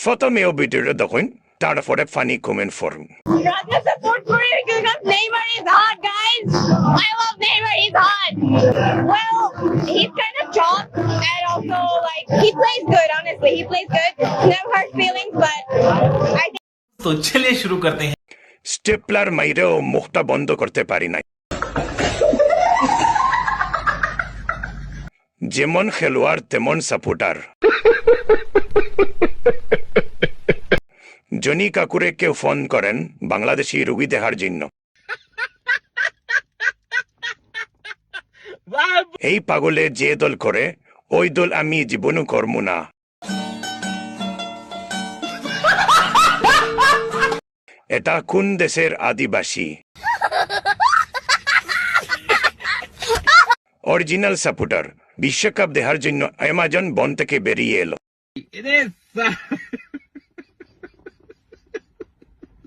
প্রথমেও ভিডিওটা দেখুন, তারপরে ফানি কমেন্ট করুন। Rather support Korea because Neymar is hot, guys. I love Neymar. He's hot. Well, he's kind of chopped and also like he plays good. Honestly, he plays good. No hurt feelings, but I think. तो चलिए शुरू करते हैं। Stapler মাইরেও মুখটা বন্ধ করতে পারি নাই। যেমন খেলোয়াড় তেমন সাপোর্টার। জনি কাকুরে কেউ ফোন করেন বাংলাদেশি রুগী দেখার জন্য। এই পাগলে যে দল করে ওই দল আমি জীবনও করব না। এটা কোন দেশের আদিবাসী? অরিজিনাল সাপোর্টার বিশ্বকাপ দেখার জন্য অ্যামাজন বন থেকে বেরিয়ে এলো।